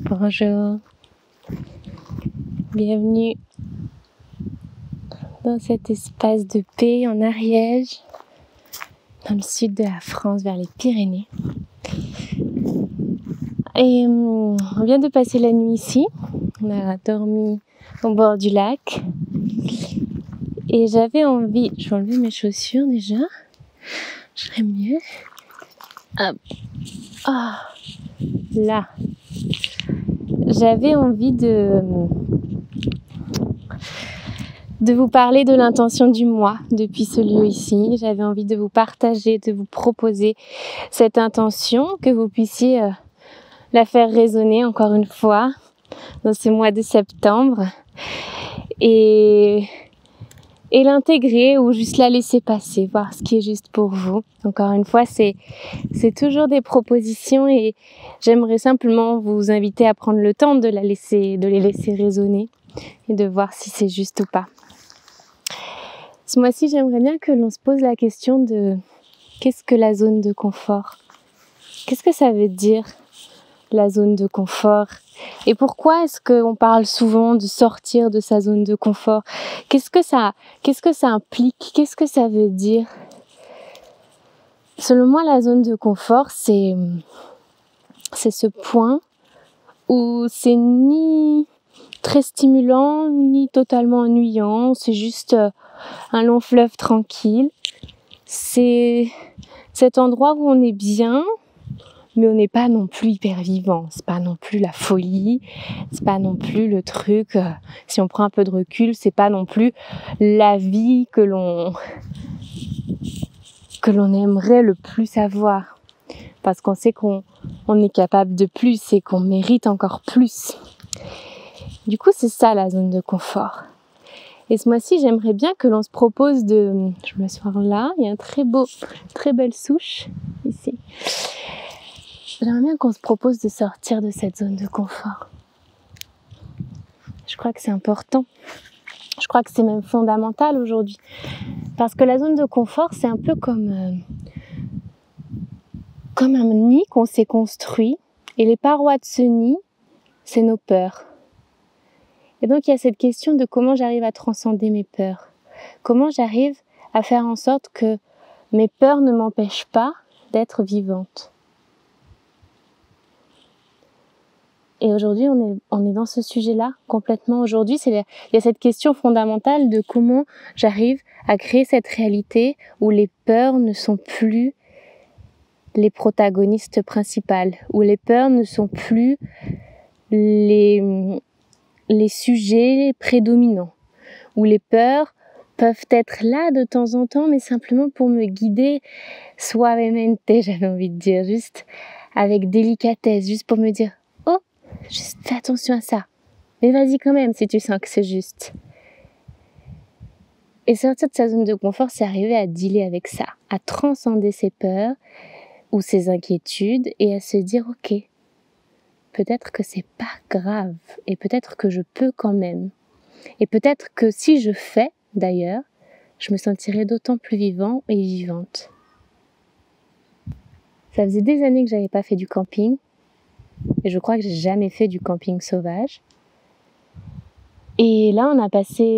Bonjour, bienvenue dans cet espace de paix en Ariège, dans le sud de la France, vers les Pyrénées. Et on vient de passer la nuit ici, on a dormi au bord du lac. Et j'avais envie, je vais enlever mes chaussures déjà, je serais mieux. Hop. Ah, là. J'avais envie de vous parler de l'intention du mois depuis ce lieu ici. J'avais envie de vous partager, de vous proposer cette intention, que vous puissiez la faire résonner encore une fois dans ce mois de septembre et l'intégrer ou juste la laisser passer, voir ce qui est juste pour vous. Encore une fois, c'est toujours des propositions et j'aimerais simplement vous inviter à prendre le temps de les laisser résonner et de voir si c'est juste ou pas. Ce mois-ci, j'aimerais bien que l'on se pose la question de qu'est-ce que la zone de confort ? Qu'est-ce que ça veut dire, la zone de confort ? Et pourquoi est-ce qu'on parle souvent de sortir de sa zone de confort ? Qu'est-ce que ça implique ? Qu'est-ce que ça veut dire ? Selon moi, la zone de confort, c'est ce point où c'est ni très stimulant, ni totalement ennuyant, c'est juste un long fleuve tranquille. C'est cet endroit où on est bien, mais on n'est pas non plus hyper vivant. C'est pas non plus la folie, c'est pas non plus le truc, si on prend un peu de recul, c'est pas non plus la vie que l'on aimerait le plus avoir. Parce qu'on sait qu'on est capable de plus et qu'on mérite encore plus. Du coup, c'est ça la zone de confort. Et ce mois-ci, j'aimerais bien que l'on se propose de... Je me sois là, il y a très belle souche ici. J'aimerais bien qu'on se propose de sortir de cette zone de confort. Je crois que c'est important. Je crois que c'est même fondamental aujourd'hui. Parce que la zone de confort, c'est un peu comme un nid qu'on s'est construit. Et les parois de ce nid, c'est nos peurs. Et donc, il y a cette question de comment j'arrive à transcender mes peurs. Comment j'arrive à faire en sorte que mes peurs ne m'empêchent pas d'être vivante. Et aujourd'hui, on est dans ce sujet-là complètement. Aujourd'hui, il y a cette question fondamentale de comment j'arrive à créer cette réalité où les peurs ne sont plus les protagonistes principales, où les peurs ne sont plus les sujets prédominants, où les peurs peuvent être là de temps en temps, mais simplement pour me guider suavemente, j'avais envie de dire, juste avec délicatesse, juste pour me dire « Oh, juste fais attention à ça, mais vas-y quand même si tu sens que c'est juste ». Et sortir de sa zone de confort, c'est arriver à dealer avec ça, à transcender ses peurs ou ses inquiétudes et à se dire « Ok, peut-être que c'est pas grave et peut-être que je peux quand même. Et peut-être que si je fais, d'ailleurs, je me sentirai d'autant plus vivant et vivante. » Ça faisait des années que j'avais pas fait du camping et je crois que j'ai jamais fait du camping sauvage. Et là,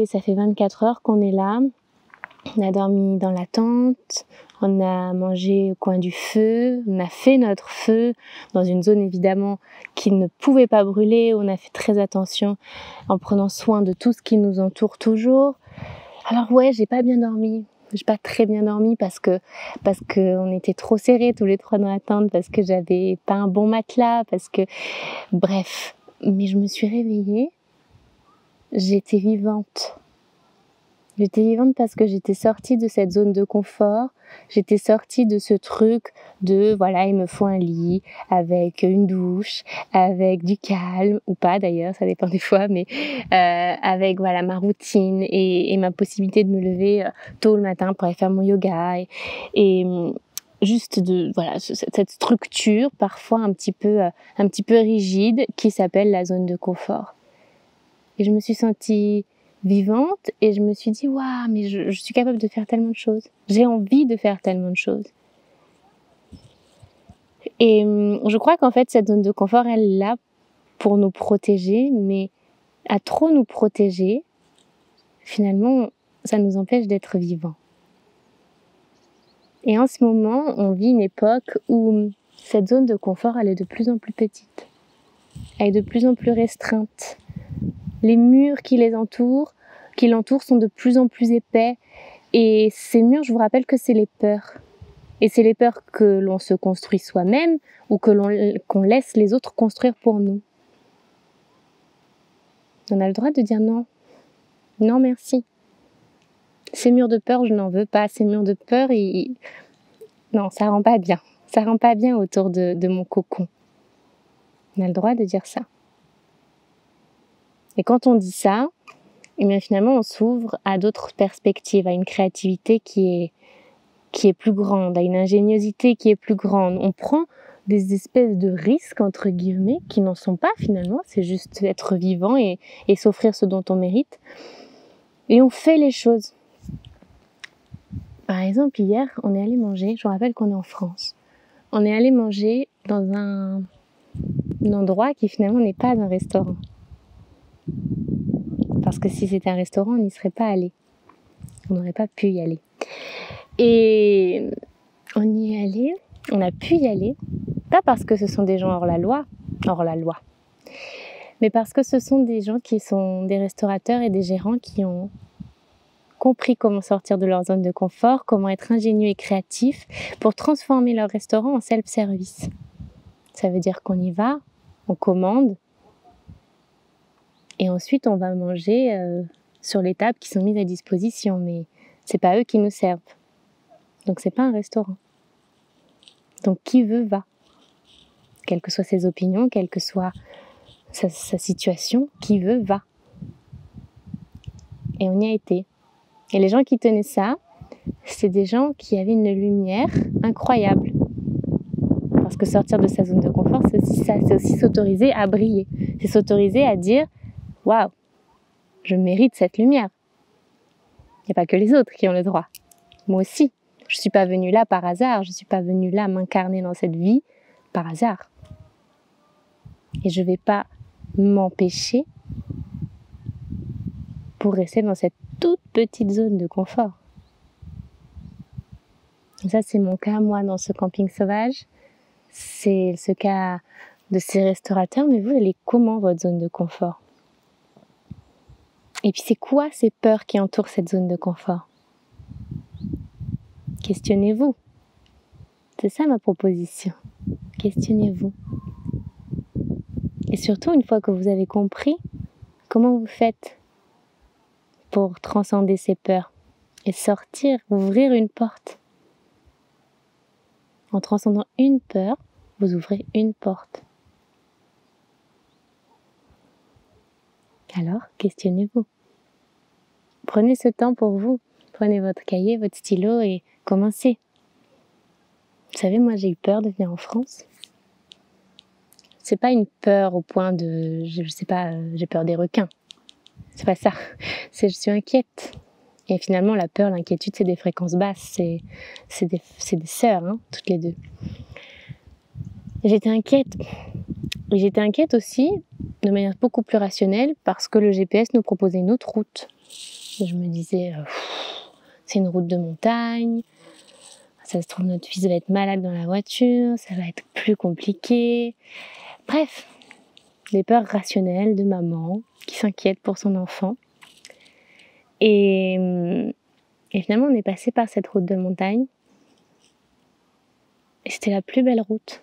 ça fait 24 heures qu'on est là. On a dormi dans la tente, on a mangé au coin du feu, on a fait notre feu dans une zone évidemment qui ne pouvait pas brûler. On a fait très attention en prenant soin de tout ce qui nous entoure toujours. Alors ouais, j'ai pas bien dormi. J'ai pas très bien dormi parce que on était trop serrés tous les trois dans la tente, parce que j'avais pas un bon matelas, bref. Mais je me suis réveillée, j'étais vivante. J'étais vivante parce que j'étais sortie de cette zone de confort, j'étais sortie de ce truc de voilà, il me faut un lit avec une douche, avec du calme, ou pas d'ailleurs, ça dépend des fois, mais avec voilà ma routine et ma possibilité de me lever tôt le matin pour aller faire mon yoga et juste cette structure parfois un petit peu rigide qui s'appelle la zone de confort. Et je me suis sentie vivante et je me suis dit waouh, mais je suis capable de faire tellement de choses, j'ai envie de faire tellement de choses. Et je crois qu'en fait cette zone de confort, elle est là pour nous protéger, mais à trop nous protéger, finalement, ça nous empêche d'être vivants. Et en ce moment, on vit une époque où cette zone de confort, elle est de plus en plus petite. Elle est de plus en plus restreinte. Les murs qui l'entourent sont de plus en plus épais. Et ces murs, je vous rappelle que c'est les peurs. Et c'est les peurs que l'on se construit soi-même ou qu'on laisse les autres construire pour nous. On a le droit de dire non. Non, merci. Ces murs de peur, je n'en veux pas. Ces murs de peur, non, ça rend pas bien. Ça rend pas bien autour de mon cocon. On a le droit de dire ça. Et quand on dit ça, eh bien finalement, on s'ouvre à d'autres perspectives, à une créativité qui est plus grande, à une ingéniosité qui est plus grande. On prend des espèces de risques, entre guillemets, qui n'en sont pas finalement. C'est juste être vivant et s'offrir ce dont on mérite. Et on fait les choses. Par exemple, hier, on est allé manger, je vous rappelle qu'on est en France. On est allé manger dans un endroit qui finalement n'est pas un restaurant. Parce que si c'était un restaurant, on n'y serait pas allé. On n'aurait pas pu y aller. Et on y est allé, on a pu y aller, pas parce que ce sont des gens hors la loi, mais parce que ce sont des gens qui sont des restaurateurs et des gérants qui ont compris comment sortir de leur zone de confort, comment être ingénieux et créatifs pour transformer leur restaurant en self-service. Ça veut dire qu'on y va, on commande, et ensuite on va manger sur les tables qui sont mises à disposition, mais c'est pas eux qui nous servent. Donc c'est pas un restaurant. Donc qui veut va. Quelles que soient ses opinions, quelle que soit sa situation, qui veut va. Et on y a été. Et les gens qui tenaient ça, c'est des gens qui avaient une lumière incroyable. Parce que sortir de sa zone de confort, c'est aussi ça, c'est aussi s'autoriser à briller. C'est s'autoriser à dire « Waouh, je mérite cette lumière ». Il n'y a pas que les autres qui ont le droit. Moi aussi. Je ne suis pas venue là par hasard. Je ne suis pas venue là m'incarner dans cette vie par hasard. Et je ne vais pas m'empêcher pour rester dans cette toute petite zone de confort. Et ça, c'est mon cas, moi, dans ce camping sauvage. C'est ce cas de ces restaurateurs. Mais vous, elle est comment, votre zone de confort? Et puis, c'est quoi ces peurs qui entourent cette zone de confort? Questionnez-vous. C'est ça ma proposition. Questionnez-vous. Et surtout, une fois que vous avez compris, comment vous faites pour transcender ces peurs et sortir, ouvrir une porte. En transcendant une peur, vous ouvrez une porte. Alors, questionnez-vous. Prenez ce temps pour vous. Prenez votre cahier, votre stylo et commencez. Vous savez, moi j'ai eu peur de venir en France. C'est pas une peur au point de, je sais pas, j'ai peur des requins. C'est pas ça. C'est je suis inquiète. Et finalement, la peur, l'inquiétude, c'est des fréquences basses. C'est des sœurs, hein, toutes les deux. Et j'étais inquiète. Et j'étais inquiète aussi, de manière beaucoup plus rationnelle, parce que le GPS nous proposait une autre route. Et je me disais, c'est une route de montagne. Ça se trouve, notre fils va être malade dans la voiture. Ça va être plus compliqué. Bref, des peurs rationnelles de maman qui s'inquiète pour son enfant. Et finalement, on est passé par cette route de montagne. Et c'était la plus belle route.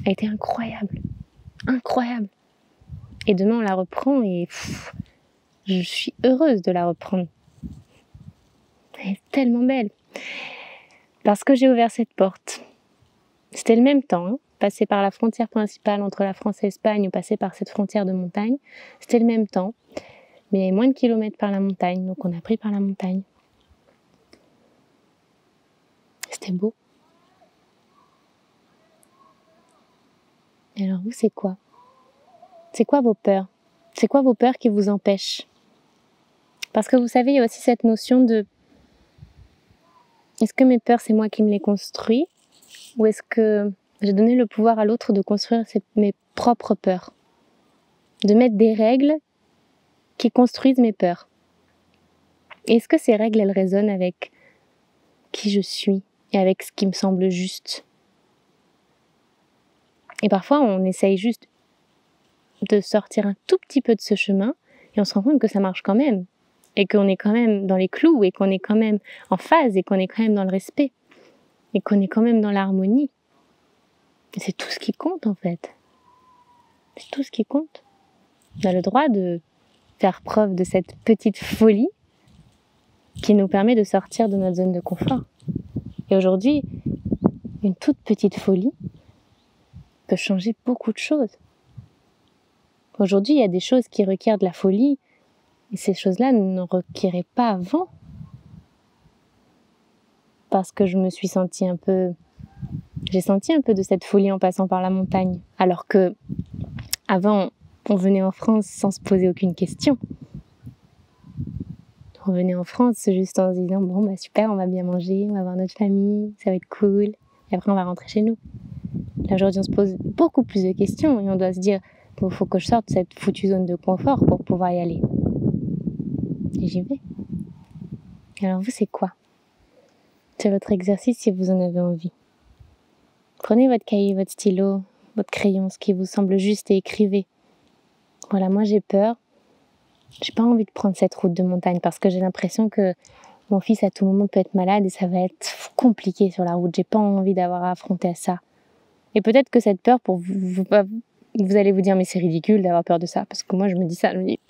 Elle était incroyable. Incroyable. Et demain, on la reprend et je suis heureuse de la reprendre. Elle est tellement belle. Parce que j'ai ouvert cette porte. C'était le même temps, hein. Passer par la frontière principale entre la France et l'Espagne ou passer par cette frontière de montagne, c'était le même temps. Mais il y avait moins de kilomètres par la montagne, donc on a pris par la montagne. C'était beau. Et alors vous, c'est quoi? C'est quoi vos peurs? C'est quoi vos peurs qui vous empêchent? Parce que vous savez, il y a aussi cette notion de est-ce que mes peurs, c'est moi qui me les construis? Ou est-ce que j'ai donné le pouvoir à l'autre de construire mes propres peurs? de mettre des règles qui construisent mes peurs. Est-ce que ces règles, elles résonnent avec qui je suis et avec ce qui me semble juste? Et parfois, on essaye juste de sortir un tout petit peu de ce chemin et on se rend compte que ça marche quand même et qu'on est quand même dans les clous et qu'on est quand même en phase et qu'on est quand même dans le respect et qu'on est quand même dans l'harmonie. Et c'est tout ce qui compte en fait. C'est tout ce qui compte. On a le droit de faire preuve de cette petite folie qui nous permet de sortir de notre zone de confort. Et aujourd'hui, une toute petite folie peut changer beaucoup de choses. Aujourd'hui, il y a des choses qui requièrent de la folie et ces choses-là ne requéraient pas avant. Parce que je me suis sentie j'ai senti un peu de cette folie en passant par la montagne. Alors que avant, on venait en France sans se poser aucune question. On venait en France juste en se disant bon bah super, on va bien manger, on va voir notre famille, ça va être cool, et après on va rentrer chez nous. Là aujourd'hui on se pose beaucoup plus de questions et on doit se dire bon, faut que je sorte de cette foutue zone de confort pour pouvoir y aller. Et j'y vais. Et alors vous c'est quoi? C'est votre exercice si vous en avez envie. Prenez votre cahier, votre stylo, votre crayon, ce qui vous semble juste et écrivez. Voilà, moi j'ai peur. J'ai pas envie de prendre cette route de montagne parce que j'ai l'impression que mon fils à tout moment peut être malade et ça va être compliqué sur la route. J'ai pas envie d'avoir à affronter ça. Et peut-être que cette peur, pour vous allez vous dire mais c'est ridicule d'avoir peur de ça. Parce que moi je me dis ça, je me dis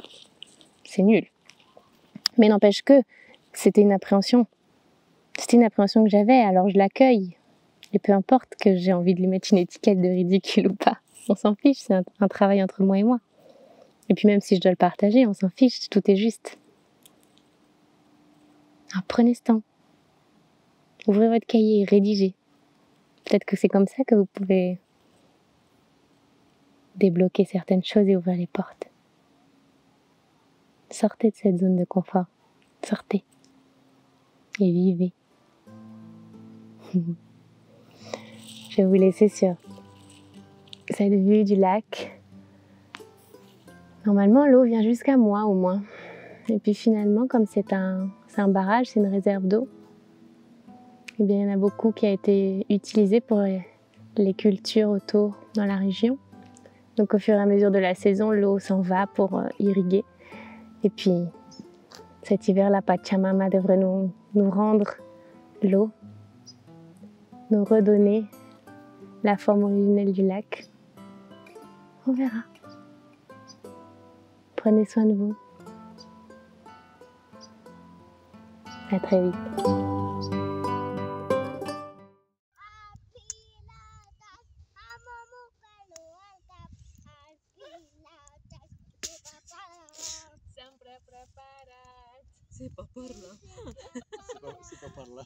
c'est nul. Mais n'empêche que c'était une appréhension. C'était une appréhension que j'avais, alors je l'accueille. Et peu importe que j'ai envie de lui mettre une étiquette de ridicule ou pas. On s'en fiche, c'est un travail entre moi et moi. Et puis même si je dois le partager, on s'en fiche, tout est juste. Alors prenez ce temps. Ouvrez votre cahier et rédigez. Peut-être que c'est comme ça que vous pouvez débloquer certaines choses et ouvrir les portes. Sortez de cette zone de confort. Sortez. Et vivez. Je vais vous laisser sur cette vue du lac. Normalement, l'eau vient jusqu'à moi au moins. Et puis finalement, comme c'est un barrage, c'est une réserve d'eau, eh bien, il y en a beaucoup qui a été utilisé pour les cultures autour dans la région. Donc au fur et à mesure de la saison, l'eau s'en va pour irriguer. Et puis cet hiver, la Pachamama devrait nous rendre l'eau, nous redonner la forme originelle du lac. On verra. Prenez soin de vous. À très vite. C'est pas par là. C'est pas par là.